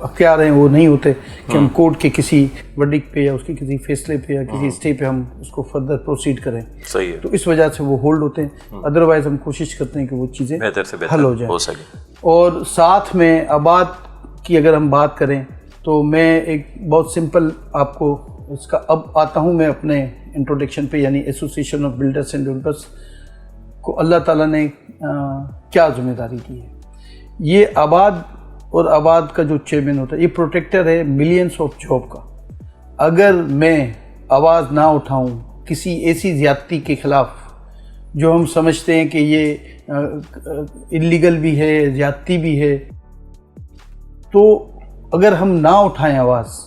اختیار ہیں وہ نہیں ہوتے کہ ہم کورٹ کے کسی ورڈکٹ پہ یا اس کے کسی فیصلے پہ یا کسی اسٹے پہ ہم اس کو فردر پروسیڈ کریں. صحیح ہے. تو اس وجہ سے وہ ہولڈ ہوتے ہیں. ادروائز ہم کوشش کرتے ہیں کہ وہ چیزیں بہتر سے بہتر حل ہو جائیں. ہو سکے. اور ساتھ میں آباد کی اگر ہم بات کریں تو میں ایک بہت سمپل آپ کو اس کا اب آتا ہوں میں اپنے انٹروڈکشن پہ, یعنی association of builders and developers کو اللہ تعالیٰ نے کیا ذمہ داری دی ہے. یہ آباد اور آباد کا جو چیئرمین ہوتا ہے یہ پروٹیکٹر ہے ملینس آف جاب کا. اگر میں آواز نہ اٹھاؤں کسی ایسی زیادتی کے خلاف جو ہم سمجھتے ہیں کہ یہ انلیگل بھی ہے, زیادتی بھی ہے, تو اگر ہم نہ اٹھائیں آواز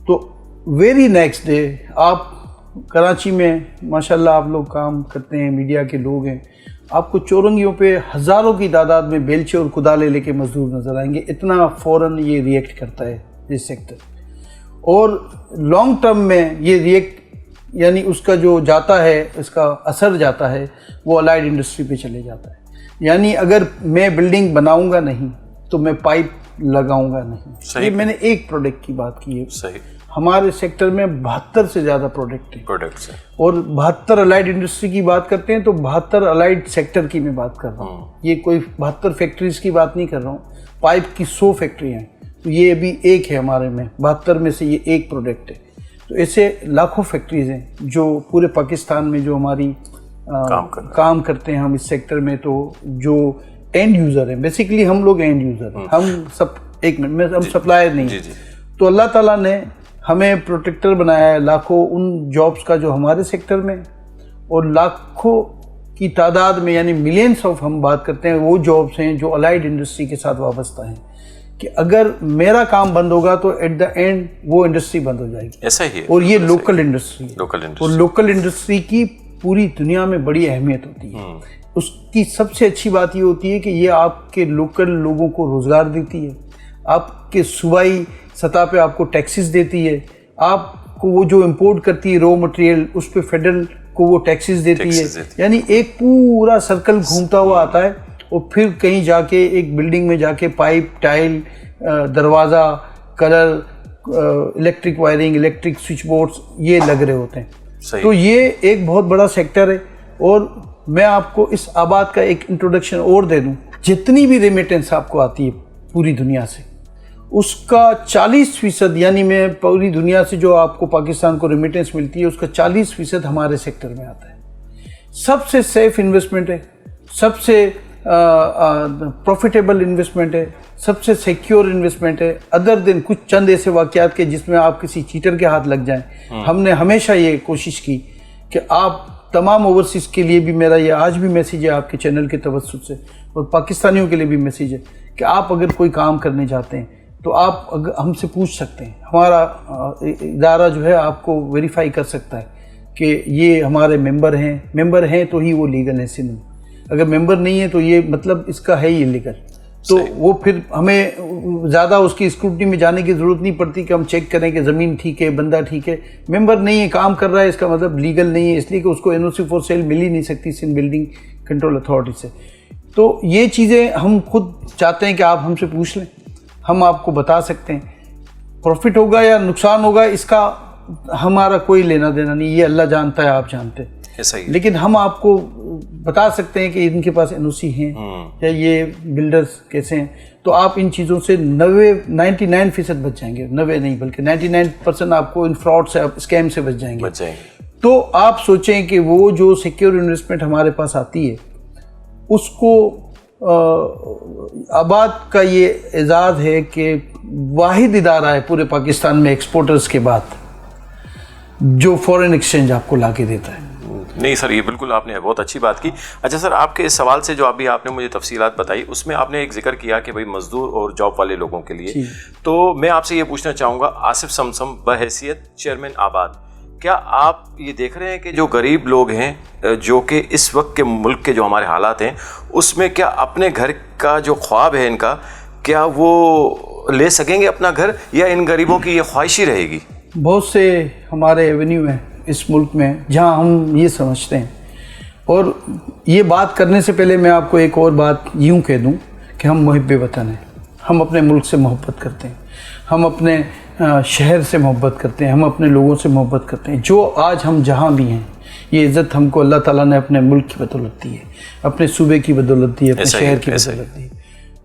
تو ویری نیکسٹ ڈے آپ کراچی میں ماشاءاللہ آپ لوگ کام کرتے ہیں, میڈیا کے لوگ ہیں, آپ کو چورنگیوں پہ ہزاروں کی تعداد میں بیلچے اور کدالے لے کے مزدور نظر آئیں گے. اتنا فوراً یہ ریئیکٹ کرتا ہے یہ سیکٹر. اور لانگ ٹرم میں یہ ریئیکٹ یعنی اس کا جو جاتا ہے, اس کا اثر جاتا ہے وہ الائیڈ انڈسٹری پہ چلے جاتا ہے. یعنی اگر میں بلڈنگ بناؤں گا نہیں تو میں پائپ لگاؤں گا نہیں. یہ میں نے ایک پروڈکٹ کی بات کی ہے. صحیح. ہمارے سیکٹر میں 72 سے زیادہ پروڈکٹس ہیں اور 72 الائیڈ انڈسٹری کی بات کرتے ہیں تو 72 الائیڈ سیکٹر کی میں بات کر رہا ہوں. یہ کوئی 72 فیکٹریز کی بات نہیں کر رہا ہوں. پائپ کی 100 فیکٹری ہیں تو یہ ابھی ایک ہے ہمارے میں, 72 میں سے یہ ایک پروڈکٹ ہے. تو ایسے لاکھوں فیکٹریز ہیں جو پورے پاکستان میں جو ہماری کام کرتے ہیں ہم اس سیکٹر میں. تو جو اینڈ یوزر ہیں, بیسیکلی ہم لوگ اینڈ یوزر ہیں, ہم سب ایک منٹ میں ہم سپلائر نہیں ہیں. تو اللہ تعالیٰ نے ہمیں پروٹیکٹر بنایا ہے لاکھوں ان جابس کا جو ہمارے سیکٹر میں, اور لاکھوں کی تعداد میں یعنی ملینس آف ہم بات کرتے ہیں وہ جابس ہیں جو الائیڈ انڈسٹری کے ساتھ وابستہ ہیں. کہ اگر میرا کام بند ہوگا تو ایٹ دا اینڈ وہ انڈسٹری بند ہو جائے گی. ایسا ہی ہے. اور یہ لوکل انڈسٹری ہے, اور لوکل انڈسٹری کی پوری دنیا میں بڑی اہمیت ہوتی ہے. اس کی سب سے اچھی بات یہ ہوتی ہے کہ یہ آپ کے لوکل لوگوں کو روزگار دیتی ہے, آپ کے صوبائی سطح پہ آپ کو ٹیکسز دیتی ہے, آپ کو وہ جو امپورٹ کرتی ہے رو مٹیریل اس پہ فیڈرل کو وہ ٹیکسز دیتی ہے. یعنی ایک پورا سرکل گھومتا ہوا آتا ہے اور پھر کہیں جا کے ایک بلڈنگ میں جا کے پائپ, ٹائل, دروازہ, colour, electric wiring, electric switch boards یہ لگ رہے ہوتے ہیں. تو یہ ایک بہت بڑا سیکٹر ہے. اور میں آپ کو اس آباد کا ایک انٹروڈکشن اور دے دوں. جتنی بھی ریمیٹنس آپ کو آتی ہے پوری دنیا سے اس کا 40% یعنی میں پوری دنیا سے جو آپ کو پاکستان کو ریمیٹنس ملتی ہے اس کا 40% ہمارے سیکٹر میں آتا ہے. سب سے سیف انویسٹمنٹ ہے, سب سے پروفیٹیبل انویسٹمنٹ ہے, سب سے سیکیور انویسٹمنٹ ہے, ادر دن کچھ چند ایسے واقعات کے جس میں آپ کسی چیٹر کے ہاتھ لگ جائیں. ہم نے ہمیشہ یہ کوشش کی کہ آپ تمام اوورسیز کے لیے بھی, میرا یہ آج بھی میسیج ہے آپ کے چینل کے توسط سے, اور پاکستانیوں کے لیے بھی میسیج ہے کہ آپ اگر کوئی کام کرنے چاہتے ہیں تو آپ ہم سے پوچھ سکتے ہیں. ہمارا ادارہ جو ہے آپ کو ویریفائی کر سکتا ہے کہ یہ ہمارے ممبر ہیں تو ہی وہ لیگل ہے. سندھ میں اگر ممبر نہیں ہے تو یہ مطلب اس کا ہے ہی لیگل. تو وہ پھر ہمیں زیادہ اس کی اسکروٹنی میں جانے کی ضرورت نہیں پڑتی کہ ہم چیک کریں کہ زمین ٹھیک ہے, بندہ ٹھیک ہے. ممبر نہیں ہے, کام کر رہا ہے, اس کا مطلب لیگل نہیں ہے, اس لیے کہ اس کو NOC فار سیل مل ہی نہیں سکتی سندھ بلڈنگ کنٹرول اتھارٹی سے. تو یہ چیزیں ہم خود چاہتے ہیں کہ آپ ہم سے پوچھ لیں, ہم آپ کو بتا سکتے ہیں. پروفٹ ہوگا یا نقصان ہوگا اس کا ہمارا کوئی لینا دینا نہیں, یہ اللہ جانتا ہے, آپ جانتے ہیں. لیکن ہم آپ کو بتا سکتے ہیں کہ ان کے پاس NOC ہیں یا یہ بلڈرز کیسے ہیں. تو آپ ان چیزوں سے 99% بچ جائیں گے. 90 نہیں بلکہ 99% آپ کو ان فراڈ سے, اسکیم سے بچ جائیں گے. تو آپ سوچیں کہ وہ جو سیکیور انویسٹمنٹ ہمارے پاس آتی ہے اس کو آباد کا یہ اعزاز ہے کہ واحد ادارہ ہے پورے پاکستان میں ایکسپورٹرز کے بعد جو فورن ایکسچینج آپ کو لا کے دیتا ہے. نہیں سر, یہ بالکل آپ نے بہت اچھی بات کی. اچھا سر, آپ کے اس سوال سے جو ابھی آپ نے مجھے تفصیلات بتائی اس میں آپ نے ایک ذکر کیا کہ بھائی مزدور اور جاب والے لوگوں کے لیے, تو میں آپ سے یہ پوچھنا چاہوں گا آصف سمسم بحیثیت چیئرمین آباد, کیا آپ یہ دیکھ رہے ہیں کہ جو غریب لوگ ہیں جو کہ اس وقت کے ملک کے جو ہمارے حالات ہیں اس میں کیا اپنے گھر کا جو خواب ہے ان کا, کیا وہ لے سکیں گے اپنا گھر, یا ان غریبوں کی یہ خواہش ہی رہے گی؟ بہت سے ہمارے ایونیو ہیں اس ملک میں جہاں ہم یہ سمجھتے ہیں, اور یہ بات کرنے سے پہلے میں آپ کو ایک اور بات یوں کہہ دوں کہ ہم محب وطن ہیں. ہم اپنے ملک سے محبت کرتے ہیں, ہم اپنے شہر سے محبت کرتے ہیں, ہم اپنے لوگوں سے محبت کرتے ہیں. جو آج ہم جہاں بھی ہیں یہ عزت ہم کو اللہ تعالیٰ نے اپنے ملک کی بدولت دی ہے, اپنے صوبے کی بدولت دی ہے, اپنے شہر کی بدولت دی ہے.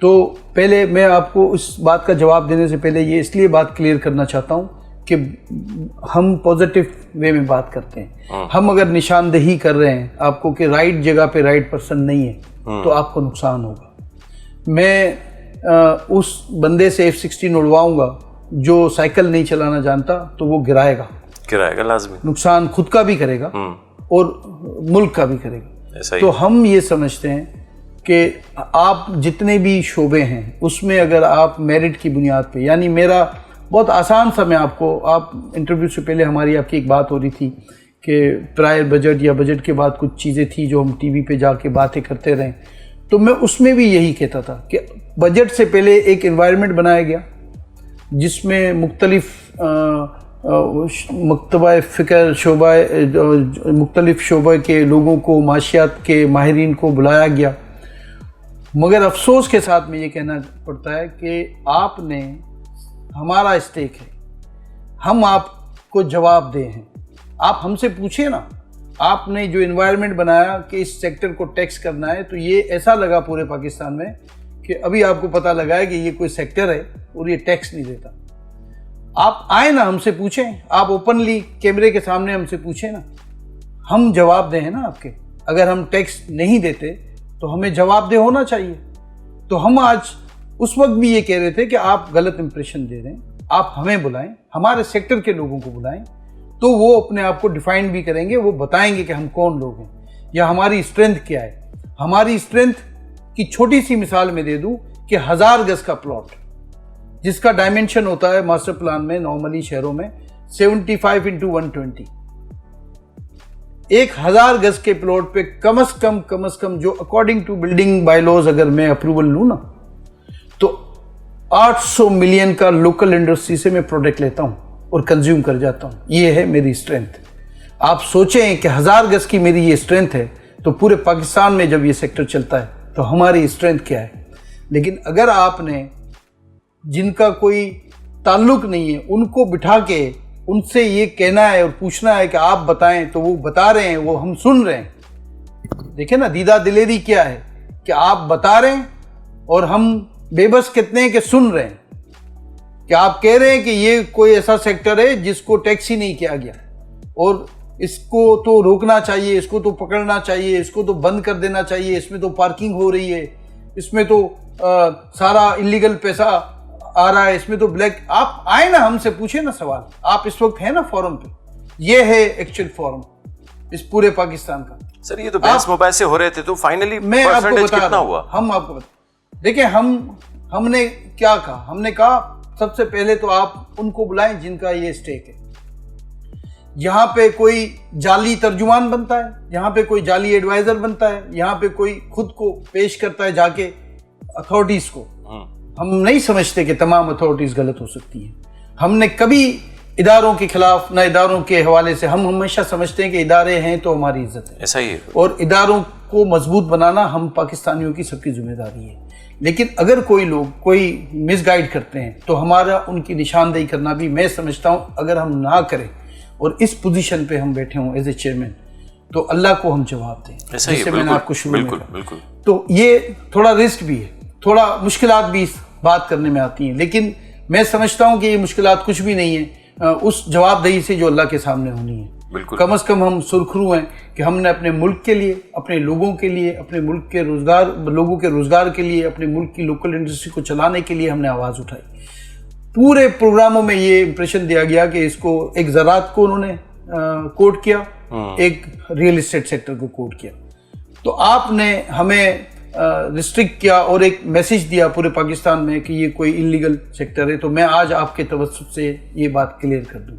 تو پہلے میں آپ کو اس بات کا جواب دینے سے پہلے یہ اس لیے بات کلیئر کرنا چاہتا ہوں کہ ہم پازیٹیو وے میں بات کرتے ہیں. ہم اگر نشاندہی کر رہے ہیں آپ کو کہ رائٹ جگہ پہ رائٹ پرسن نہیں ہے تو آپ کو نقصان ہوگا. میں اس بندے سے F-16 اڑواؤں گا جو سائیکل نہیں چلانا جانتا تو وہ گرائے گا لازمی, نقصان خود کا بھی کرے گا اور ملک کا بھی کرے گا. تو ہم یہ سمجھتے ہیں کہ آپ جتنے بھی شعبے ہیں اس میں اگر آپ میرٹ کی بنیاد پہ, یعنی میرا بہت آسان سا, میں آپ کو, آپ انٹرویو سے پہلے ہماری آپ کی ایک بات ہو رہی تھی کہ پرائر بجٹ یا بجٹ کے بعد کچھ چیزیں تھیں جو ہم ٹی وی پہ جا کے باتیں کرتے رہیں, تو میں اس میں بھی یہی کہتا تھا کہ بجٹ سے پہلے ایک انوائرمنٹ بنایا گیا جس میں مختلف مکتبہ فکر مختلف شعبہ کے لوگوں کو, معاشیات کے ماہرین کو بلایا گیا. مگر افسوس کے ساتھ میں یہ کہنا پڑتا ہے کہ آپ نے, ہمارا اسٹیک ہے, ہم آپ کو جواب دے ہیں. آپ ہم سے پوچھیں نا, آپ نے جو انوائرمنٹ بنایا کہ اس سیکٹر کو ٹیکس کرنا ہے, تو یہ ایسا لگا پورے پاکستان میں کہ ابھی آپ کو پتہ لگا ہے کہ یہ کوئی سیکٹر ہے اور یہ ٹیکس نہیں دیتا. آپ آئیں نا, ہم سے پوچھیں, آپ اوپنلی کیمرے کے سامنے ہم سے پوچھیں نا, ہم جواب دیں نا آپ کے. اگر ہم ٹیکس نہیں دیتے تو ہمیں جواب دہ ہونا چاہیے. تو ہم آج اس وقت بھی یہ کہہ رہے تھے کہ آپ غلط امپریشن دے رہے ہیں, آپ ہمیں بلائیں, ہمارے سیکٹر کے لوگوں کو بلائیں, تو وہ اپنے آپ کو ڈیفائن بھی کریں گے, وہ بتائیں گے کہ ہم کون لوگ ہیں یا ہماری اسٹرینتھ کیا ہے. ہماری اسٹرینتھ کی چھوٹی سی مثال میں دے دوں کہ 1000 گز کا پلاٹ جس کا ڈائمنشن ہوتا ہے ماسٹر پلان میں نارملی شہروں میں 75x120, 1000 گز کے پلاٹ پہ کم از کم جو according to building by laws اگر میں اپروول لوں نا تو 800 ملین کا لوکل انڈسٹری سے میں پروڈکٹ لیتا ہوں اور کنزیوم کر جاتا ہوں. یہ ہے میری اسٹرینتھ. آپ سوچیں کہ 1000 گز کی میری یہ اسٹرینتھ ہے تو پورے پاکستان میں جب یہ سیکٹر چلتا ہے تو ہماری اسٹرینتھ کیا ہے. لیکن اگر آپ نے جن کا کوئی تعلق نہیں ہے ان کو بٹھا کے ان سے یہ کہنا ہے اور پوچھنا ہے کہ آپ بتائیں, تو وہ بتا رہے ہیں, وہ ہم سن رہے ہیں. دیکھیں نا دیدہ دلیری کیا ہے کہ آپ بتا رہے ہیں اور ہم بے بس کتنے ہیں کہ سن رہے ہیں, کہ آپ کہہ رہے ہیں کہ یہ کوئی ایسا سیکٹر ہے جس کو ٹیکس ہی نہیں کیا گیا اور اس کو تو روکنا چاہیے, اس کو تو پکڑنا چاہیے, اس کو تو بند کر دینا چاہیے, اس میں تو پارکنگ ہو رہی ہے, اس میں تو سارا انلیگل پیسہ آ رہا ہے, اس میں تو بلیک. آپ آئیں نا, ہم سے پوچھیں نا سوال. آپ اس وقت ہیں نا فورم پہ, یہ ہے ایکچوئل فورم اس پورے پاکستان کا. سر یہ تو بحث موبائل سے ہو رہے تھے, تو فائنلی میں آپ کو بتا کتنا ہوا؟ ہم آپ کو دیکھیں, ہم نے کیا کہا. ہم نے کہا سب سے پہلے تو آپ ان کو بلائیں جن کا یہ اسٹیک ہے. یہاں پہ کوئی جعلی ترجمان بنتا ہے, یہاں پہ کوئی جعلی ایڈوائزر بنتا ہے, یہاں پہ کوئی خود کو پیش کرتا ہے جا کے اتھارٹیز کو. ہم نہیں سمجھتے کہ تمام اتھارٹیز غلط ہو سکتی ہیں. ہم نے کبھی اداروں کے خلاف نہ اداروں کے حوالے سے, ہم ہمیشہ سمجھتے ہیں کہ ادارے ہیں تو ہماری عزت ہے. ایسا ہی ہے. اور اداروں کو مضبوط بنانا ہم پاکستانیوں کی سب کی ذمہ داری ہے. لیکن اگر کوئی لوگ کوئی مس گائیڈ کرتے ہیں تو ہمارا ان کی نشاندہی کرنا بھی, میں سمجھتا ہوں اگر ہم نہ کریں اور اس پوزیشن پہ ہم بیٹھے ہوں ایز اے چیئرمین تو اللہ کو ہم جواب دیں. جیسے میں نے آپ کو شروع میں کہا. تو یہ تھوڑا رسک بھی ہے, تھوڑا مشکلات بھی اس بات کرنے میں آتی ہیں, لیکن میں سمجھتا ہوں کہ یہ مشکلات کچھ بھی نہیں ہیں اس جواب دہی سے جو اللہ کے سامنے ہونی ہے. کم از کم ہم سرخرو ہیں کہ ہم نے اپنے ملک کے لیے, اپنے لوگوں کے لیے, اپنے ملک کے لوگوں کے روزگار کے لیے, اپنے ملک کی لوکل انڈسٹری کو چلانے کے لیے ہم نے آواز اٹھائی. پورے پروگراموں میں یہ امپریشن دیا گیا کہ اس کو ایک زراعت کو انہوں نے کوٹ کیا, ایک ریئل اسٹیٹ سیکٹر کو کوٹ کیا. تو آپ نے ہمیں ریسٹرکٹ کیا اور ایک میسیج دیا پورے پاکستان میں کہ یہ کوئی انلیگل سیکٹر ہے. تو میں آج آپ کے توسط سے یہ بات کلیئر کر دوں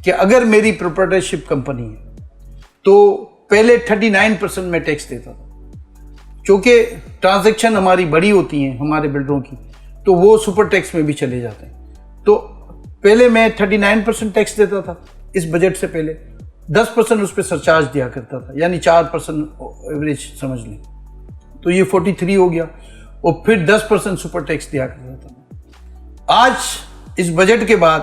کہ اگر میری پروپرائٹرشپ کمپنی ہے تو پہلے 39% میں ٹیکس دیتا تھا. چونکہ ٹرانزیکشن ہماری بڑی ہوتی ہیں ہمارے بلڈروں کی, تو وہ سپر ٹیکس میں بھی چلے جاتے ہیں. تو پہلے میں 39% ٹیکس دیتا تھا اس بجٹ سے پہلے, 10% اس پہ سرچارج دیا کرتا تھا, یعنی 4% ایوریج سمجھ لیں. تو یہ 43 ہو گیا, اور پھر 10% سپر ٹیکس دیا کرتا تھا. آج اس بجٹ کے بعد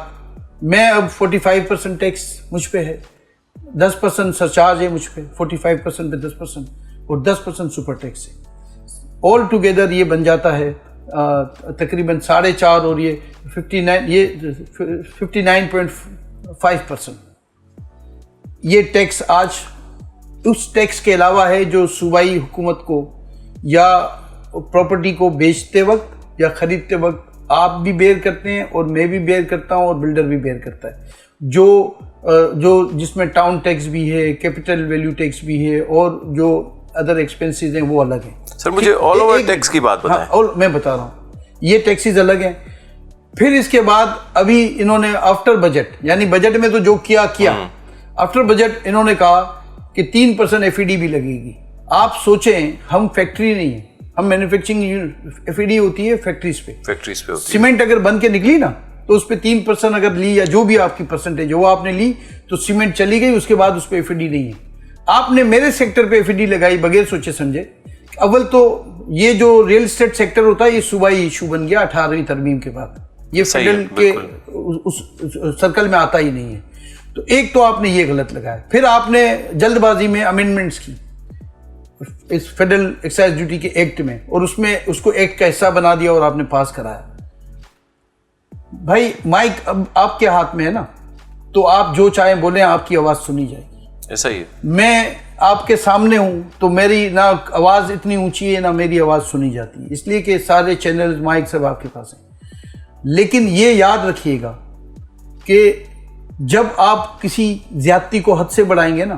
میں اب 45% ٹیکس مجھ پہ ہے, 10% سرچارج ہے مجھ پہ, 45% پہ 10% اور 10% سپر ٹیکس ہے. آل ٹوگیدر یہ بن جاتا ہے تقریباً 4.5 اور یہ 59.5%. یہ ٹیکس آج اس ٹیکس کے علاوہ ہے جو صوبائی حکومت کو یا پراپرٹی کو بیچتے وقت یا خریدتے وقت آپ بھی بیئر کرتے ہیں اور میں بھی بیئر کرتا ہوں اور بلڈر بھی بیئر کرتا ہے, جو جس میں ٹاؤن ٹیکس بھی ہے, کیپٹل ویلیو ٹیکس بھی ہے اور جو ادر ایکسپینسز ہیں وہ الگ ہیں. سر مجھے آل اوور ٹیکس کی بات بتائیں. اور میں بتا رہا ہوں یہ ٹیکسز الگ ہیں. پھر اس کے بعد ابھی انہوں نے آفٹر بجٹ, یعنی بجٹ میں تو جو کیا آفٹر بجٹ انہوں نے کہا کہ 3% FED بھی لگے گی. آپ سوچیں ہم فیکٹری نہیں ہیں, ہم مینوفیکچرنگ FED ہوتی ہے فیکٹریز پہ ہوتی ہے. سیمنٹ اگر بن کے نکلی نا تو اس پہ 3% اگر لی یا جو بھی آپ کی پرسنٹیج ہے وہ آپ نے لی تو سیمنٹ چلی گئی, اس کے بعد اس پہ FED نہیں ہے. آپ نے میرے سیکٹر پہ FED لگائی بغیر سوچے سمجھے. اول تو یہ جو ریئل اسٹیٹ سیکٹر ہوتا ہے یہ صوبائی ایشو بن گیا 18ویں ترمیم کے بعد, یہ فیڈرل کے اس سرکل میں آتا ہی نہیں ہے. تو ایک تو آپ نے یہ غلط لگایا. پھر آپ نے جلد بازی میں امینڈمنٹس کی اس فیڈرل ایکسائز ڈیوٹی کے ایکٹ میں, اور اس میں اس کو ایکٹ کا حصہ بنا دیا اور آپ نے پاس کرایا. بھائی مائک اب آپ کے ہاتھ میں ہے نا, تو آپ جو چاہیں بولیں, آپ کی آواز سنی جائے گی. ایسا ہی ہے. میں آپ کے سامنے ہوں تو میری نہ آواز اتنی اونچی ہے نہ میری آواز سنی جاتی ہے, اس لیے کہ سارے چینلز مائک سب آپ کے پاس ہیں. لیکن یہ یاد رکھیے گا کہ جب آپ کسی زیادتی کو حد سے بڑھائیں گے نا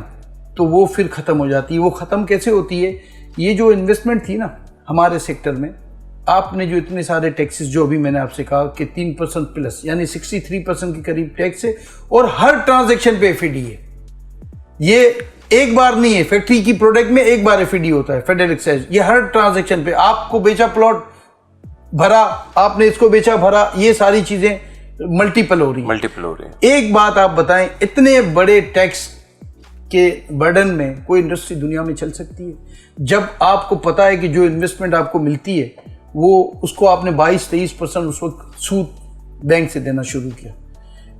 تو وہ پھر ختم ہو جاتی ہے. وہ ختم کیسے ہوتی ہے؟ یہ جو انویسٹمنٹ تھی نا ہمارے سیکٹر میں, آپ نے جو اتنے سارے ٹیکسز جو ابھی میں نے آپ سے کہا کہ 3% پلس یعنی 63% کے قریب ٹیکس ہے, اور ہر ٹرانزیکشن پہ FED ہے. یہ ایک بار نہیں ہے, فیکٹری کی پروڈکٹ میں ایک بار FED ہوتا ہے فیڈرل ایکسائز. یہ ہر ٹرانزیکشن پہ, آپ کو بیچا پلاٹ بھرا, آپ نے اس کو بیچا بھرا, یہ ساری چیزیں ملٹیپل ہو رہی ہیں. ایک بات آپ بتائیں, اتنے بڑے ٹیکس کے برڈن میں کوئی انڈسٹری دنیا میں چل سکتی ہے؟ جب آپ کو پتا ہے کہ جو انویسٹمنٹ آپ کو ملتی ہے وہ اس کو آپ نے 22-23% اس وقت سود بینک سے دینا شروع کیا.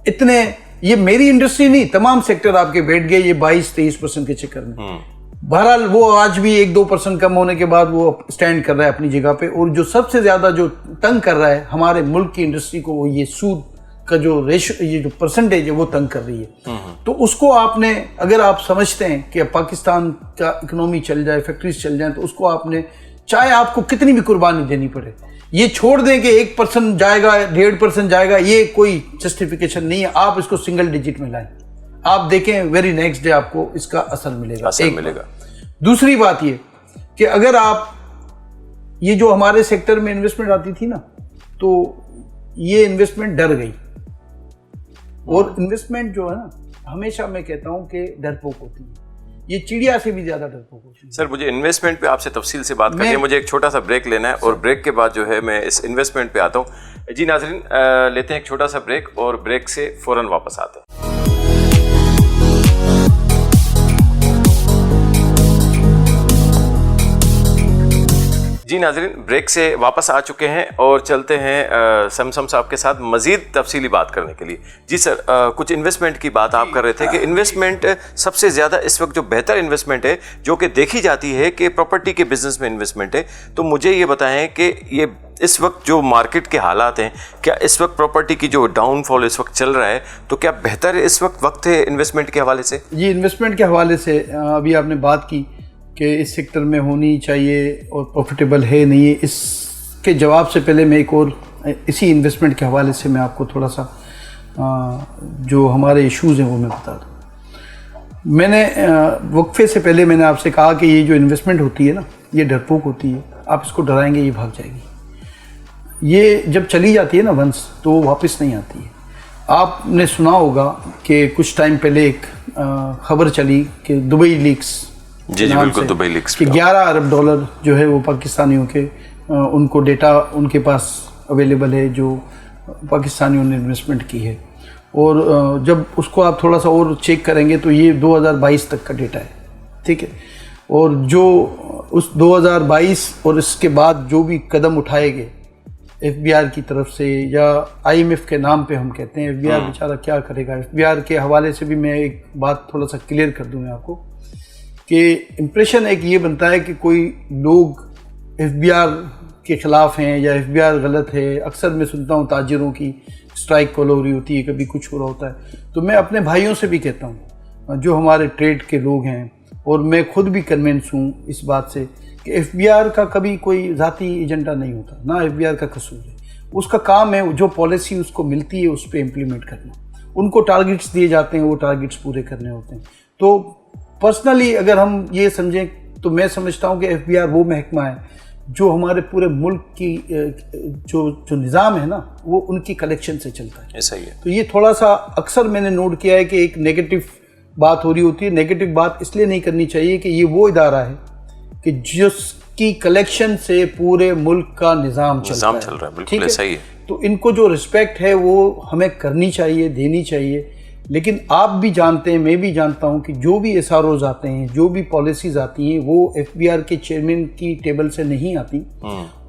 اتنے, یہ میری انڈسٹری نہیں, تمام سیکٹر آپ کے بیٹھ گئے یہ 22-23% کے چکر میں. بہرحال وہ آج بھی 1-2% کم ہونے کے بعد وہ سٹینڈ کر رہا ہے اپنی جگہ پہ, اور جو سب سے زیادہ جو تنگ کر رہا ہے ہمارے ملک کی انڈسٹری کو وہ یہ سود کا جو ریشو, یہ جو پرسنٹیج ہے وہ تنگ کر رہی ہے. تو اس کو آپ نے, اگر آپ سمجھتے ہیں کہ پاکستان کا اکنومی چل جائے, فیکٹریز چل جائیں, تو اس کو آپ نے, چاہے آپ کو کتنی بھی قربانی دینی پڑے, یہ چھوڑ دیں کہ 1% جائے گا 1.5% جائے گا, یہ کوئی جسٹیفیکیشن نہیں ہے. آپ اس کو سنگل ڈیجٹ میں لائیں, آپ دیکھیں ویری نیکسٹ ڈے آپ کو اس کا اثر ملے گا. دوسری بات یہ کہ اگر آپ, یہ جو ہمارے سیکٹر میں انویسٹمنٹ آتی تھی نا, تو یہ انویسٹمنٹ ڈر گئی. اور انویسٹمنٹ جو ہے نا ہمیشہ میں کہتا ہوں کہ ڈرپوک ہوتی ہے, یہ چڑیا سے بھی زیادہ ڈرپوک ہوتی ہے. سر مجھے انویسٹمنٹ پہ آپ سے تفصیل سے بات کرنی ہے, مجھے ایک چھوٹا سا بریک لینا ہے, اور بریک کے بعد جو ہے میں اس انویسٹمنٹ پہ آتا ہوں. جی ناظرین, لیتے ہیں ایک چھوٹا سا بریک, اور بریک سے فوراً واپس آتے ہیں. جی ناظرین, بریک سے واپس آ چکے ہیں اور چلتے ہیں سمسم صاحب کے ساتھ مزید تفصیلی بات کرنے کے لیے. جی سر, کچھ انویسٹمنٹ کی بات آپ کر رہے تھے کہ انویسٹمنٹ سب سے زیادہ اس وقت جو بہتر انویسٹمنٹ ہے جو کہ دیکھی جاتی ہے کہ پراپرٹی کے بزنس میں انویسٹمنٹ ہے. تو مجھے یہ بتائیں کہ یہ اس وقت جو مارکیٹ کے حالات ہیں, کیا اس وقت پراپرٹی کی جو ڈاؤن فال اس وقت چل رہا ہے, تو کیا بہتر اس وقت ہے انویسٹمنٹ کے حوالے سے؟ جی, انویسٹمنٹ کے حوالے سے ابھی آپ نے بات کی کہ اس سیکٹر میں ہونی چاہیے اور پروفیٹیبل ہے نہیں ہے. اس کے جواب سے پہلے میں ایک اور اسی انویسٹمنٹ کے حوالے سے میں آپ کو تھوڑا سا جو ہمارے ایشوز ہیں وہ میں بتا دوں. میں نے وقفے سے پہلے میں نے آپ سے کہا کہ یہ جو انویسٹمنٹ ہوتی ہے نا یہ ڈرپوک ہوتی ہے. آپ اس کو ڈرائیں گے یہ بھاگ جائے گی. یہ جب چلی جاتی ہے نا ونس تو واپس نہیں آتی ہے. آپ نے سنا ہوگا کہ کچھ ٹائم پہلے ایک خبر چلی کہ دبئی لیکس, جی بالکل, دبئی لیکس, کہ $11 ارب جو ہے وہ پاکستانیوں کے, ان کو ڈیٹا ان کے پاس اویلیبل ہے جو پاکستانیوں نے انویسٹمنٹ کی ہے. اور جب اس کو آپ تھوڑا سا اور چیک کریں گے تو یہ 2022 تک کا ڈیٹا ہے, ٹھیک ہے. اور جو اس 2022 اور اس کے بعد جو بھی قدم اٹھائے گئے FBR کی طرف سے یا IMF کے نام پہ ہم کہتے ہیں FBR بیچارہ کیا کرے گا. FBR کے حوالے سے بھی میں ایک بات تھوڑا سا کلیئر کر دوں میں آپ کو کہ امپریشن ایک یہ بنتا ہے کہ کوئی لوگ FBR کے خلاف ہیں یا FBR غلط ہے. اکثر میں سنتا ہوں تاجروں کی اسٹرائک کال ہو رہی ہوتی ہے, کبھی کچھ ہو رہا ہوتا ہے. تو میں اپنے بھائیوں سے بھی کہتا ہوں جو ہمارے ٹریڈ کے لوگ ہیں, اور میں خود بھی کنونس ہوں اس بات سے کہ FBR کا کبھی کوئی ذاتی ایجنڈا نہیں ہوتا, نہ FBR کا قصور ہے. اس کا کام ہے جو پالیسی اس کو ملتی ہے اس پہ امپلیمنٹ کرنا. ان کو ٹارگٹس دیے جاتے ہیں, وہ ٹارگٹس پورے کرنے ہوتے ہیں. تو پرسنلی اگر ہم یہ سمجھیں تو میں سمجھتا ہوں کہ FBR وہ محکمہ ہے جو ہمارے پورے ملک کی جو نظام ہے نا وہ ان کی کلیکشن سے چلتا ہے. ایسا ہی ہے. تو یہ تھوڑا سا اکثر میں نے نوٹ کیا ہے کہ ایک نیگیٹو بات ہو رہی ہوتی ہے. نیگیٹو بات اس لیے نہیں کرنی چاہیے کہ یہ وہ ادارہ ہے کہ جس کی کلیکشن سے پورے ملک کا نظام چل رہا ہے. بالکل ایسا ہی ہے. تو ان کو جو رسپیکٹ ہے وہ ہمیں کرنی چاہیے, دینی چاہیے. لیکن آپ بھی جانتے ہیں, میں بھی جانتا ہوں کہ جو بھی SROs آتے ہیں, جو بھی پالیسیز آتی ہیں, وہ FBR کے چیئرمین کی ٹیبل سے نہیں آتی,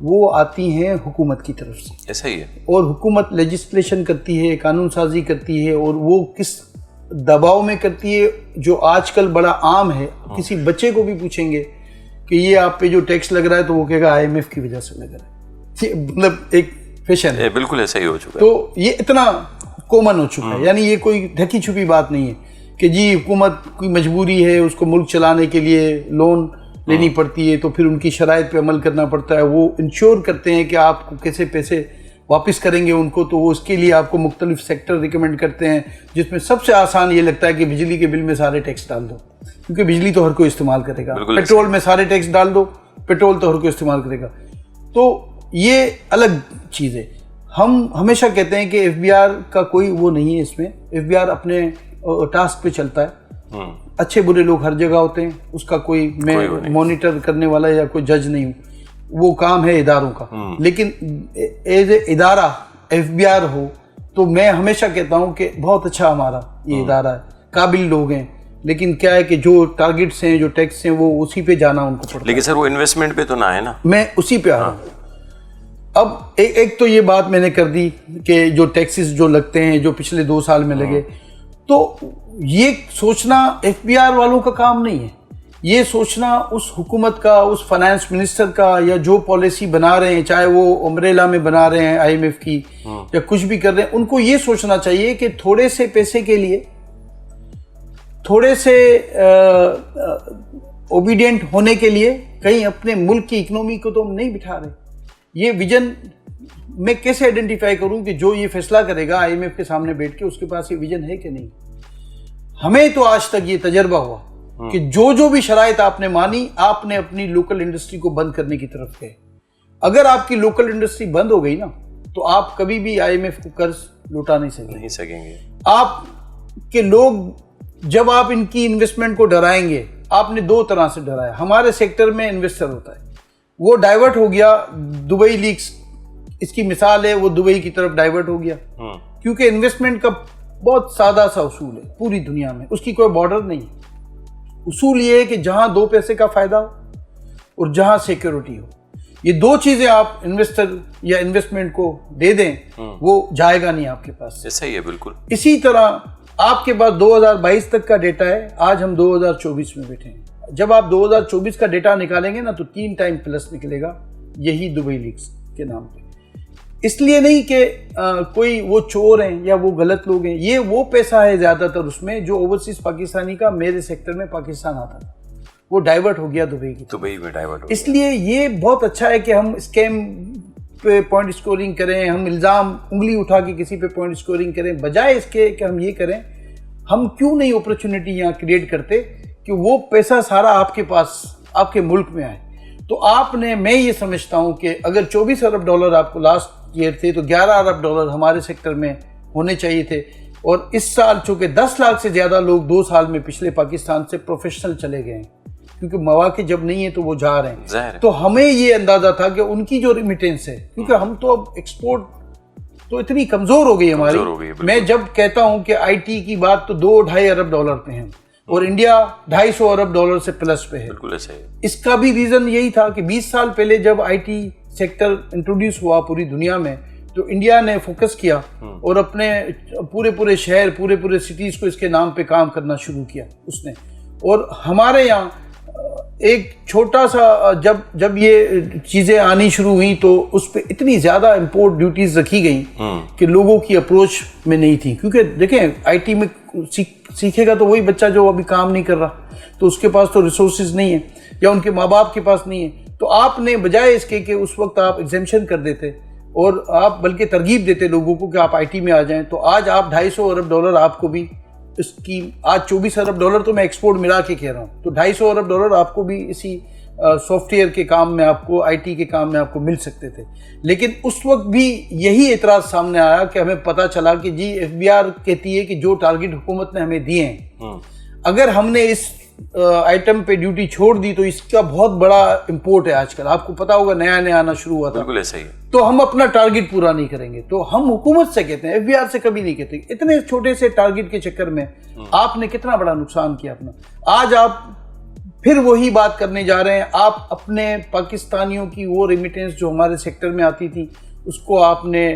وہ آتی ہیں حکومت کی طرف سے. ایسا ہی ہے. اور حکومت لیجسلیشن کرتی ہے, قانون سازی کرتی ہے, اور وہ کس دباؤ میں کرتی ہے جو آج کل بڑا عام ہے. کسی بچے کو بھی پوچھیں گے کہ یہ آپ پہ جو ٹیکس لگ رہا ہے تو وہ کہے گا IMF کی وجہ سے لگ رہا ہے. یہ مطلب ایک فیشن ہے. بالکل ایسا ہی ہو چکا ہے. تو یہ اتنا کامن ہو چکا ہے. یعنی یہ کوئی ڈھکی چھپی بات نہیں ہے کہ جی حکومت کی مجبوری ہے, اس کو ملک چلانے کے لیے لون لینی پڑتی ہے تو پھر ان کی شرائط پہ عمل کرنا پڑتا ہے. وہ انشور کرتے ہیں کہ آپ کو کیسے پیسے واپس کریں گے ان کو, تو وہ اس کے لیے آپ کو مختلف سیکٹر ریکمینڈ کرتے ہیں, جس میں سب سے آسان یہ لگتا ہے کہ بجلی کے بل میں سارے ٹیکس ڈال دو, کیونکہ بجلی تو ہر کوئی استعمال کرے گا. پیٹرول میں سارے ٹیکس ڈال دو, پیٹرول تو ہر کوئی استعمال کرے گا. تو یہ الگ چیز ہے. ہم ہمیشہ کہتے ہیں کہ FBR کا کوئی وہ نہیں ہے. اس میں FBR اپنے ٹاسک پہ چلتا ہے. اچھے برے لوگ ہر جگہ ہوتے ہیں, اس کا کوئی میں مانیٹر کرنے والا یا کوئی جج نہیں ہوں, وہ کام ہے اداروں کا. لیکن ایز اے ادارہ FBR ہو تو میں ہمیشہ کہتا ہوں کہ بہت اچھا ہمارا یہ ادارہ ہے, قابل لوگ ہیں. لیکن کیا ہے کہ جو ٹارگٹس ہیں, جو ٹیکس ہیں, وہ اسی پہ جانا ان کو پڑتا ہے. لیکن سر وہ انویسٹمنٹ پہ تو نہ ہے نا. میں اسی پہ آ رہا ہوں. اب ایک تو یہ بات میں نے کر دی کہ جو ٹیکسز جو لگتے ہیں, جو پچھلے 2 سال میں لگے, تو یہ سوچنا FBR والوں کا کام نہیں ہے. یہ سوچنا اس حکومت کا, اس فائنانس منسٹر کا, یا جو پالیسی بنا رہے ہیں, چاہے وہ امبریلا میں بنا رہے ہیں IMF کی یا کچھ بھی کر رہے ہیں, ان کو یہ سوچنا چاہیے کہ تھوڑے سے پیسے کے لیے, تھوڑے سے اوبیڈینٹ ہونے کے لیے کہیں اپنے ملک کی اکنومی کو تو ہم نہیں بٹھا رہے. یہ ویژن میں کیسے آئیڈینٹیفائی کروں کہ جو یہ فیصلہ کرے گا IMF کے سامنے بیٹھ کے, اس کے پاس یہ ویژن ہے کہ نہیں. ہمیں تو آج تک یہ تجربہ ہوا کہ جو بھی شرائط آپ نے مانی, آپ نے اپنی لوکل انڈسٹری کو بند کرنے کی طرف گئے. اگر آپ کی لوکل انڈسٹری بند ہو گئی نا تو آپ کبھی بھی IMF کو قرض لوٹا نہیں سکیں گے. آپ کے لوگ جب آپ ان کی انویسٹمنٹ کو ڈرائیں گے, آپ نے 2 طرح سے ڈرایا. ہمارے سیکٹر میں انویسٹر ہوتا ہے, وہ ڈائیورٹ ہو گیا. دبئی لیکس اس کی مثال ہے, وہ دبئی کی طرف ڈائیورٹ ہو گیا, کیونکہ انویسٹمنٹ کا بہت سادہ سا اصول ہے پوری دنیا میں, اس کی کوئی بارڈر نہیں. اصول یہ ہے کہ جہاں 2 پیسے کا فائدہ ہو اور جہاں سیکیورٹی ہو, یہ 2 چیزیں آپ انویسٹر یا انویسٹمنٹ کو دے دیں, وہ جائے گا نہیں آپ کے پاس. صحیح ہے. بالکل اسی طرح آپ کے پاس 2022 تک کا ڈیٹا ہے, آج ہم 2024 میں بیٹھے ہیں. جب آپ 2024 کا ڈیٹا نکالیں گے نا تو 3 ٹائم پلس نکلے گا, یہی دبئی لیکس کے نام پہ. اس لیے نہیں کہ کوئی وہ چور ہیں یا وہ غلط لوگ ہیں, یہ وہ پیسہ ہے زیادہ تر اس میں جو اوورسیز پاکستانی کا میرے سیکٹر میں پاکستان آتا تھا, وہ ڈائیورٹ ہو گیا دبئی میں ڈائیورٹ. اس لیے یہ بہت اچھا ہے کہ ہم اسکیم پہ پوائنٹ اسکورنگ کریں, ہم الزام انگلی اٹھا کے کسی پہ پوائنٹ اسکورنگ کریں, بجائے اس کے کہ ہم یہ کریں ہم کیوں نہیں اپرچونٹی یہاں کریٹ کرتے کہ وہ پیسہ سارا آپ کے پاس, آپ کے ملک میں آئے. تو آپ نے, میں یہ سمجھتا ہوں کہ اگر 24 ارب ڈالر آپ کو لاسٹ ایئر تھے تو 11 ارب ڈالر ہمارے سیکٹر میں ہونے چاہیے تھے. اور اس سال چونکہ 10 لاکھ سے زیادہ لوگ 2 سال میں پچھلے پاکستان سے پروفیشنل چلے گئے ہیں, کیونکہ مواقع جب نہیں ہیں تو وہ جا رہے ہیں. تو ہمیں یہ اندازہ تھا کہ ان کی جو ریمیٹنس ہے, کیونکہ ہم تو اب ایکسپورٹ تو اتنی کمزور ہو گئی ہماری. میں جب کہتا ہوں کہ آئی ٹی کی بات تو 2-2.5 ارب ڈالر پہ ہیں اور انڈیا 250 ارب ڈالر سے پلس پہ ہے. اس کا بھی ریزن یہی تھا کہ 20 سال پہلے جب آئی ٹی سیکٹر انٹروڈیوس ہوا پوری دنیا میں تو انڈیا نے فوکس کیا اور اپنے پورے شہر پورے سٹیز کو اس کے نام پہ کام کرنا شروع کیا اس نے. اور ہمارے یہاں ایک چھوٹا سا جب یہ چیزیں آنی شروع ہوئیں تو اس پہ اتنی زیادہ امپورٹ ڈیوٹیز رکھی گئیں کہ لوگوں کی اپروچ میں نہیں تھی. کیونکہ دیکھیں آئی ٹی میں سیکھے گا تو وہی بچہ جو ابھی کام نہیں کر رہا, تو اس کے پاس تو ریسورسز نہیں ہیں یا ان کے ماں باپ کے پاس نہیں ہے. تو آپ نے بجائے اس کے کہ اس وقت آپ ایگزیمشن کر دیتے اور آپ بلکہ ترغیب دیتے لوگوں کو کہ آپ آئی ٹی میں آ جائیں, تو آج آپ $250 ارب آپ کو بھی اس کی آج $24 ارب تو میں ایکسپورٹ ملا کے کہہ رہا ہوں, تو $250 ارب آپ کو بھی اسی سافٹ ویئر کے کام میں آپ کو آئی ٹی کے کام میں آپ کو مل سکتے تھے. لیکن اس وقت بھی یہی اعتراض سامنے آیا کہ ہمیں پتہ چلا کہ جی ایف بی آر کہتی ہے کہ جو ٹارگٹ حکومت نے ہمیں دیے ہیں اگر ہم نے اس آئٹم پہ ڈیوٹی چھوڑ دی تو اس کا بہت بڑا امپورٹ ہے. آج کل آپ کو پتا ہوگا نیا آنا شروع ہوا تھا, بالکل ایسا ہی, تو ہم اپنا ٹارگٹ پورا نہیں کریں گے. تو ہم حکومت سے کہتے ہیں, ایف بی آر سے کبھی نہیں کہتے. اتنے چھوٹے سے ٹارگٹ کے چکر میں آپ نے کتنا بڑا نقصان کیا اپنا. آج آپ پھر وہی بات کرنے جا رہے ہیں. آپ اپنے پاکستانیوں کی وہ ریمیٹنس جو ہمارے سیکٹر میں آتی تھی اس کو آپ نے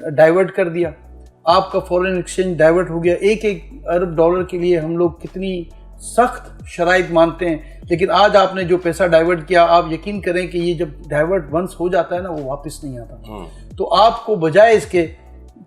ڈائیورٹ کر دیا. آپ کا فورن ایکسچینج ڈائیورٹ ہو گیا. $1 ارب کے لیے ہم لوگ کتنی سخت شرائط مانتے ہیں, لیکن آج آپ نے جو پیسہ ڈائیورٹ کیا, آپ یقین کریں کہ یہ جب ڈائیورٹ ونس ہو جاتا ہے نا وہ واپس نہیں آتا. تو آپ کو بجائے اس کے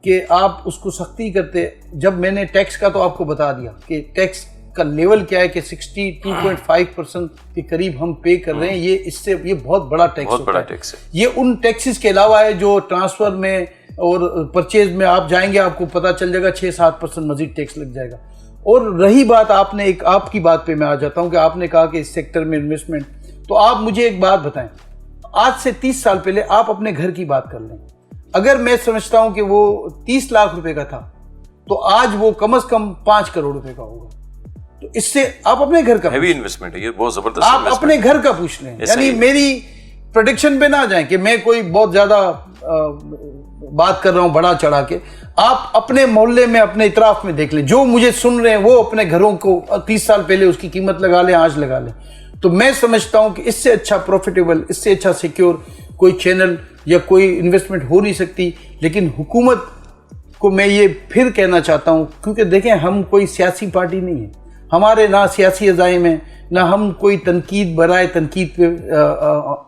کہ آپ اس کو سختی کرتے, جب میں نے ٹیکس کا تو آپ کو بتا دیا کہ ٹیکس کا لیول کیا ہے کہ 62.5% کے قریب ہم پے کر رہے ہیں. یہ اس سے یہ بہت بڑا ٹیکس ہوتا ہے. یہ ان ٹیکسز کے علاوہ ہے جو ٹرانسفر میں اور پرچیز میں آپ جائیں گے آپ کو پتہ چل جائے گا 6-7% مزید ٹیکس لگ جائے گا. اور رہی بات آپ نے ایک آپ کی بات پہ میں آ جاتا ہوں کہ آپ نے کہا کہ اس سیکٹر میں انویسٹمنٹ, تو آپ مجھے ایک بات بتائیں, آج سے 30 سال پہلے آپ اپنے گھر کی بات کر لیں, اگر میں سمجھتا ہوں کہ وہ 30 لاکھ روپے کا تھا تو آج وہ کم از کم 5 کروڑ روپے کا ہوگا. تو اس سے آپ اپنے گھر کا ہیوی انویسٹمنٹ ہے, یہ بہت زبردست, آپ اپنے گھر کا پوچھ لیں. یعنی میری پریڈکشن پہ نہ جائیں کہ میں کوئی بہت زیادہ بات کر رہا ہوں بڑا چڑھا کے. آپ اپنے محلے میں اپنے اطراف میں دیکھ لیں, جو مجھے سن رہے ہیں وہ اپنے گھروں کو 30 سال پہلے اس کی قیمت لگا لیں, آج لگا لیں. تو میں سمجھتا ہوں کہ اس سے اچھا پروفیٹیبل, اس سے اچھا سیکیور کوئی چینل یا کوئی انویسٹمنٹ ہو نہیں سکتی. لیکن حکومت کو میں یہ پھر کہنا چاہتا ہوں, کیونکہ دیکھیں ہم کوئی سیاسی پارٹی نہیں ہیں, ہمارے نہ سیاسی عزائم ہیں, نہ ہم کوئی تنقید برائے تنقید پہ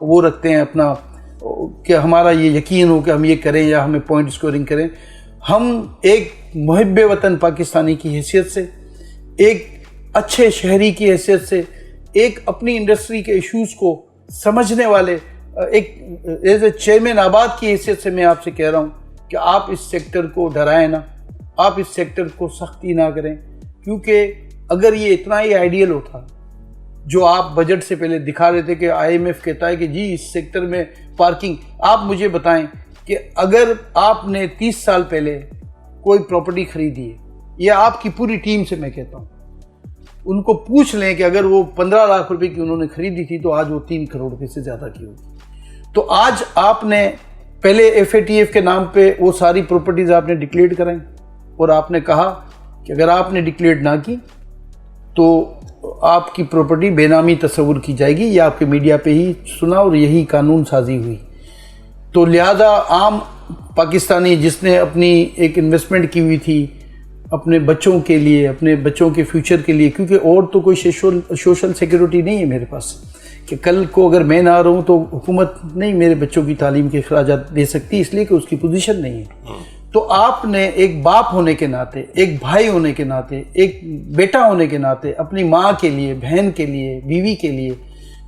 وہ رکھتے ہیں اپنا کہ ہمارا یہ یقین ہو کہ ہم یہ کریں یا ہمیں پوائنٹ اسکورنگ کریں. ہم ایک محب وطن پاکستانی کی حیثیت سے, ایک اچھے شہری کی حیثیت سے, ایک اپنی انڈسٹری کے ایشوز کو سمجھنے والے, ایک ایز اے چیئرمین آباد کی حیثیت سے میں آپ سے کہہ رہا ہوں کہ آپ اس سیکٹر کو ڈرائیں نہ, آپ اس سیکٹر کو سختی نہ کریں. کیونکہ اگر یہ اتنا ہی آئیڈیل ہوتا جو آپ بجٹ سے پہلے دکھا رہے تھے کہ آئی ایم ایف کہتا ہے کہ جی اس سیکٹر میں پارکنگ, آپ مجھے بتائیں کہ اگر آپ نے 30 سال پہلے کوئی پراپرٹی خریدی ہے, یا آپ کی پوری ٹیم سے میں کہتا ہوں, ان کو پوچھ لیں کہ اگر وہ 15 لاکھ روپے کی انہوں نے خریدی تھی تو آج وہ 3 کروڑ روپے سے زیادہ کی ہوگی. تو آج آپ نے پہلے FATF کے نام پہ وہ ساری پراپرٹیز آپ نے ڈکلیئر کرائیں, اور آپ نے کہا کہ اگر آپ نے ڈکلیئر نہ کی تو آپ کی پراپرٹی بے نامی تصور کی جائے گی. یہ آپ کے میڈیا پہ ہی سنا اور یہی قانون سازی ہوئی. تو لہذا عام پاکستانی جس نے اپنی ایک انویسٹمنٹ کی ہوئی تھی اپنے بچوں کے لیے, اپنے بچوں کے فیوچر کے لیے, کیونکہ اور تو کوئی سوشل سیکیورٹی نہیں ہے میرے پاس کہ کل کو اگر میں نہ رہوں تو حکومت نہیں میرے بچوں کی تعلیم کے اخراجات دے سکتی, اس لیے کہ اس کی پوزیشن نہیں ہے. تو آپ نے ایک باپ ہونے کے ناطے, ایک بھائی ہونے کے ناطے, ایک بیٹا ہونے کے ناطے اپنی ماں کے لیے, بہن کے لیے, بیوی کے لیے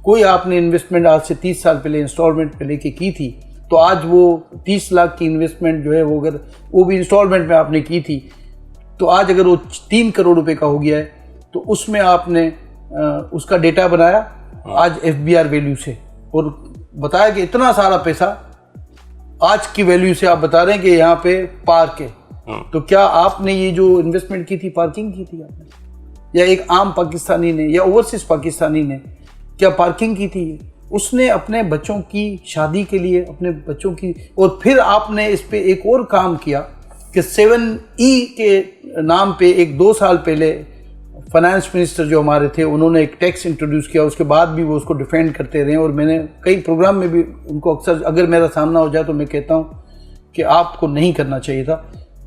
کوئی آپ نے انویسٹمنٹ آج سے 30 سال پہلے انسٹالمنٹ پہ لے کے کی تھی, تو آج وہ 30 لاکھ کی انویسٹمنٹ جو ہے وہ اگر وہ بھی انسٹالمنٹ میں آپ نے کی تھی تو آج اگر وہ 3 کروڑ روپے کا ہو گیا ہے, تو اس میں آپ نے اس کا ڈیٹا بنایا آج FBR ویلیو سے, اور بتایا کہ اتنا سارا پیسہ آج کی ویلیو سے آپ بتا رہے ہیں کہ یہاں پہ پارک ہے. تو کیا آپ نے یہ جو انویسٹمنٹ کی تھی پارکنگ کی تھی آپ نے, یا ایک عام پاکستانی نے یا اوورسیز پاکستانی نے کیا پارکنگ کی تھی؟ اس نے اپنے بچوں کی شادی کے لیے, اپنے بچوں کی, اور پھر آپ نے اس پہ ایک اور کام کیا کہ 7E کے نام پہ ایک 2 سال پہلے فائنانس منسٹر جو ہمارے تھے انہوں نے ایک ٹیکس انٹروڈیوس کیا, اس کے بعد بھی وہ اس کو ڈیفینڈ کرتے رہے, اور میں نے کئی پروگرام میں بھی ان کو اکثر اگر میرا سامنا ہو جائے تو میں کہتا ہوں کہ آپ کو نہیں کرنا چاہیے تھا.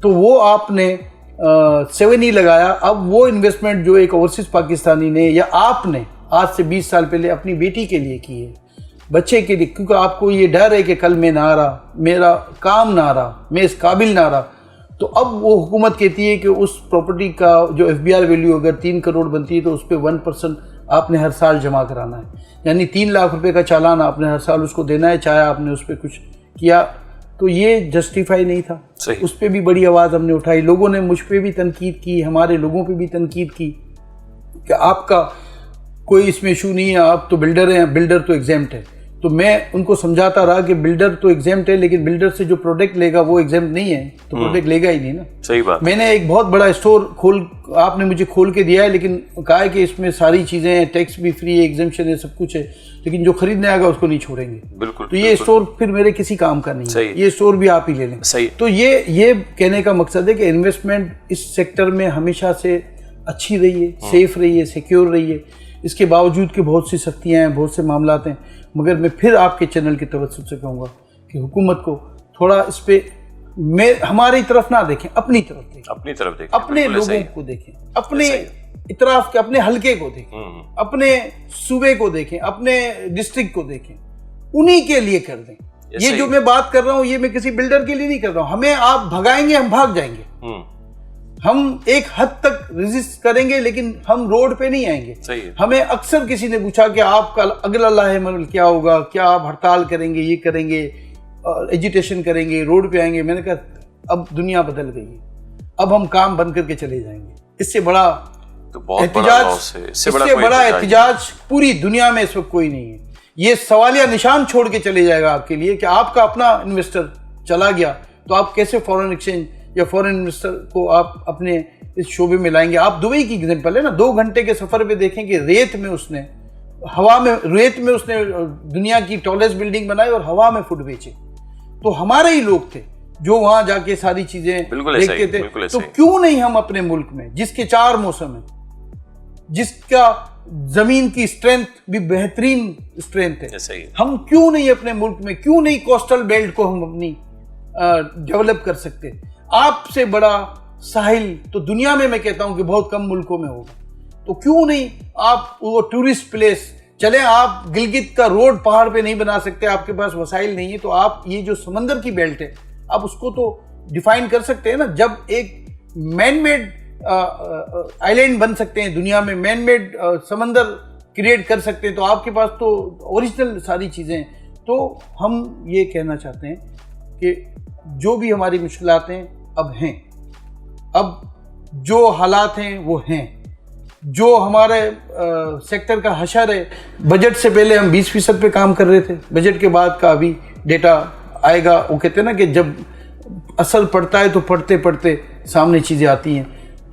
تو وہ آپ نے 7E لگایا. اب وہ انویسٹمنٹ جو ایک اوورسیز پاکستانی نے یا آپ نے آج سے 20 سال پہلے اپنی بیٹی کے لیے کی ہے, بچے کے لیے, کیونکہ آپ کو یہ ڈر ہے کہ کل میں نہ رہا, میرا کام نہ رہا, میں اس قابل نہ رہا, تو اب وہ حکومت کہتی ہے کہ اس پراپرٹی کا جو FBR ویلیو اگر 3 کروڑ بنتی ہے تو اس پہ 1% آپ نے ہر سال جمع کرانا ہے, یعنی 3 لاکھ روپے کا چالان آپ نے ہر سال اس کو دینا ہے, چاہے آپ نے اس پہ کچھ کیا. تو یہ جسٹیفائی نہیں تھا. اس پہ بھی بڑی آواز ہم نے اٹھائی, لوگوں نے مجھ پہ بھی تنقید کی, ہمارے لوگوں پہ بھی تنقید کی کہ آپ کا کوئی اس میں ایشو نہیں ہے, آپ تو بلڈر ہیں, بلڈر تو ایگزیمپٹ ہے. تو میں ان کو سمجھاتا رہا کہ بلڈر تو ایگزیمپٹ ہے, لیکن بلڈر سے جو پروڈکٹ لے گا وہ ایگزیمپٹ نہیں ہے, تو پروڈکٹ لے گا ہی نہیں نا. صحیح بات. میں نے ایک بہت بڑا اسٹور آپ نے مجھے کھول کے دیا ہے, لیکن کہا ہے کہ اس میں ساری چیزیں ہیں, ٹیکس بھی فری ہے, ایگزیمپشن ہے, سب کچھ ہے, لیکن جو خریدنے آئے گا اس کو نہیں چھوڑیں گے. بالکل. تو یہ اسٹور پھر میرے کسی کام کا نہیں ہے, یہ اسٹور بھی آپ ہی لے لیں. صحیح. تو یہ کہنے کا مقصد ہے کہ انویسٹمنٹ اس سیکٹر میں ہمیشہ سے اچھی رہی ہے, سیف رہی ہے, سیکیور رہی ہے. اس کے باوجود کہ بہت سی سختیاں ہیں, بہت سے معاملات ہیں, مگر میں پھر آپ کے چینل کی توسط سے کہوں گا کہ حکومت کو تھوڑا اس پہ ہماری طرف نہ دیکھیں, اپنی طرف دیکھیں, اپنے لوگوں کو دیکھیں, اپنے اطراف کے, اپنے حلقے کو دیکھیں, اپنے صوبے کو دیکھیں, اپنے ڈسٹرکٹ کو دیکھیں, انہی کے لیے کر دیں. یہ جو میں بات کر رہا ہوں یہ میں کسی بلڈر کے لیے نہیں کر رہا ہوں. ہمیں آپ بھگائیں گے, ہم بھاگ جائیں گے, ہم ایک حد تک ریزسٹ کریں گے, لیکن ہم روڈ پہ نہیں آئیں گے. ہمیں اکثر کسی نے پوچھا کہ آپ کا اگلا لاہ عمل کیا ہوگا, کیا آپ ہڑتال کریں گے, یہ کریں گے, ایجیٹیشن کریں گے, روڈ پہ آئیں گے. میں نے کہا اب دنیا بدل گئی ہے, اب ہم کام بند کر کے چلے جائیں گے. اس سے بڑا احتجاج پوری دنیا میں اس وقت کوئی نہیں ہے. یہ سوالیہ نشان چھوڑ کے چلے جائے گا آپ کے لیے کہ آپ کا اپنا انویسٹر چلا گیا تو آپ کیسے فورن ایکسچینج یا فورن انویسٹر کو آپ اپنے اس شعبے میں لائیں گے. آپ دبئی کی ایگزامپل ہے نا, 2 گھنٹے کے سفر پہ دیکھیں کہ ریت میں اس نے دنیا کی ٹالسٹ بلڈنگ بنائی اور ہوا میں فوڈ بیچے. تو ہمارے ہی لوگ تھے جو وہاں جا کے ساری چیزیں دیکھتے تھے. تو کیوں نہیں ہم اپنے ملک میں جس کے 4 موسم ہیں, جس کا زمین کی اسٹرینتھ بھی بہترین اسٹرینتھ ہے, ہم کیوں نہیں اپنے ملک میں, کیوں نہیں کوسٹل بیلٹ کو ہم اپنی ڈیولپ کر سکتے. آپ سے بڑا ساحل تو دنیا میں کہتا ہوں کہ بہت کم ملکوں میں ہوگا. تو کیوں نہیں آپ وہ ٹورسٹ پلیس چلیں, آپ گلگت کا روڈ پہاڑ پہ نہیں بنا سکتے, آپ کے پاس وسائل نہیں ہے, تو آپ یہ جو سمندر کی بیلٹ ہے آپ اس کو تو ڈیفائن کر سکتے ہیں نا. جب ایک مین میڈ آئیلینڈ بن سکتے ہیں دنیا میں, مین میڈ سمندر کریٹ کر سکتے ہیں, تو آپ کے پاس تو اوریجنل ساری چیزیں ہیں. تو ہم یہ کہنا چاہتے ہیں کہ جو بھی ہماری مشکلات ہیں اب ہیں, اب جو حالات ہیں وہ ہیں, جو ہمارے سیکٹر کا حشر ہے. بجٹ سے پہلے ہم 20% پہ کام کر رہے تھے, بجٹ کے بعد کا ابھی ڈیٹا آئے گا. وہ کہتے ہیں نا کہ جب اثر پڑتا ہے تو پڑھتے پڑھتے سامنے چیزیں آتی ہیں,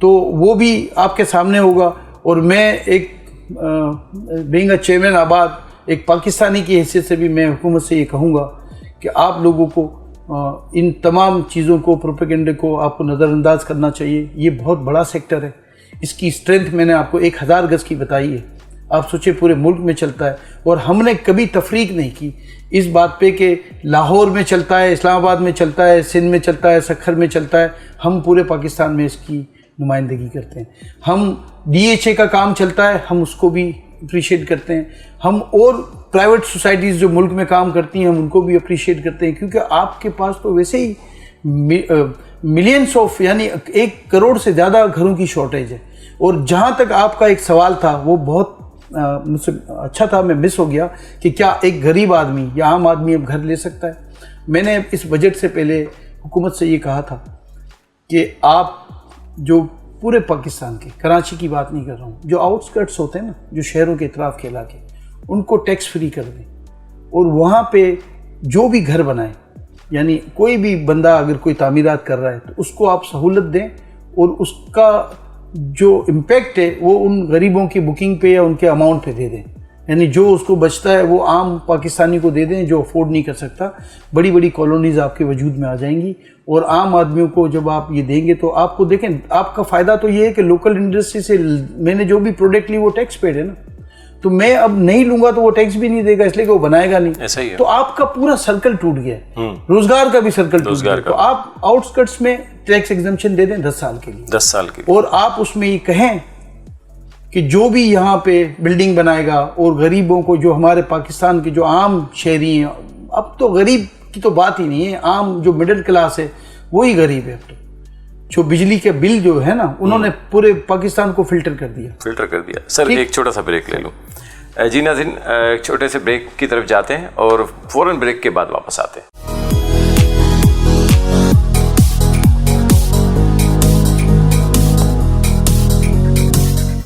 تو وہ بھی آپ کے سامنے ہوگا. اور میں ایک بینگ اے چیئرمین آباد ایک پاکستانی کی حیثیت سے بھی میں حکومت سے یہ کہوں گا کہ آپ لوگوں کو ان تمام چیزوں کو, پروپیگنڈے کو آپ کو نظر انداز کرنا چاہیے. یہ بہت بڑا سیکٹر ہے, اس کی اسٹرینتھ میں نے آپ کو 1000 گز کی بتائی ہے. آپ سوچیں پورے ملک میں چلتا ہے, اور ہم نے کبھی تفریق نہیں کی اس بات پہ کہ لاہور میں چلتا ہے, اسلام آباد میں چلتا ہے, سندھ میں چلتا ہے, سکھر میں چلتا ہے. ہم پورے پاکستان میں اس کی نمائندگی کرتے ہیں. ہم DHA کا کام چلتا ہے, ہم اس کو بھی اپریشیٹ کرتے ہیں. ہم اور پرائیویٹ سوسائٹیز جو ملک میں کام کرتی ہیں ہم ان کو بھی اپریشیٹ کرتے ہیں, کیونکہ آپ کے پاس تو ویسے ہی ملینس آف یعنی 1 کروڑ سے زیادہ گھروں کی شارٹیج ہے. اور جہاں تک آپ کا ایک سوال تھا وہ بہت مجھ سے اچھا تھا, میں مس ہو گیا کہ کیا ایک غریب آدمی یا عام آدمی اب گھر لے سکتا ہے. میں نے اس بجٹ سے پہلے حکومت سے یہ کہا تھا کہ آپ جو پورے پاکستان کے, کراچی کی بات نہیں کر رہا ہوں, جو آؤٹ اسکرٹس ہوتے ہیں نا, جو شہروں کے اطراف کے علاقے, ان کو ٹیکس فری کر دیں, اور وہاں پہ جو بھی گھر بنائیں, یعنی کوئی بھی بندہ اگر کوئی تعمیرات کر رہا ہے تو اس کو آپ سہولت دیں, اور اس کا جو امپیکٹ ہے وہ ان غریبوں کی بکنگ پہ یا ان کے اماؤنٹ پہ دے دیں. یعنی جو اس کو بچتا ہے وہ عام پاکستانی کو دے دیں جو افورڈ نہیں کر سکتا. بڑی بڑی کالونیز آپ کے وجود میں آ جائیں گی, اور عام آدمیوں کو جب آپ یہ دیں گے تو آپ کو دیکھیں آپ کا فائدہ تو یہ ہے کہ لوکل انڈسٹری سے میں نے جو بھی پروڈکٹ لی وہ ٹیکس پیڈ ہے نا, تو میں اب نہیں لوں گا تو وہ ٹیکس بھی نہیں دے گا اس لیے کہ وہ بنائے گا نہیں. ایسا ہی ہے. تو آپ کا پورا سرکل ٹوٹ گیا ہے, روزگار کا بھی سرکل ٹوٹ گیا. تو آپ آؤٹ اسکرٹس میں ٹیکس ایگزمپشن دے دیں 10 سال کے لیے, 10 سال کے لیے, اور آپ اس میں یہ کہیں کہ جو بھی یہاں پہ بلڈنگ بنائے گا اور غریبوں کو, جو ہمارے پاکستان کے جو عام شہری ہیں, اب تو غریب کی تو بات ہی نہیں ہے, عام جو مڈل کلاس ہے وہی غریب ہے. اب تو جو بجلی کے بل جو ہے نا انہوں نے پورے پاکستان کو فلٹر کر دیا. سر ایک چھوٹا سا بریک لے لوں. جی ناظرین, ایک چھوٹے سے بریک کی طرف جاتے ہیں اور فوراً بریک کے بعد واپس آتے ہیں.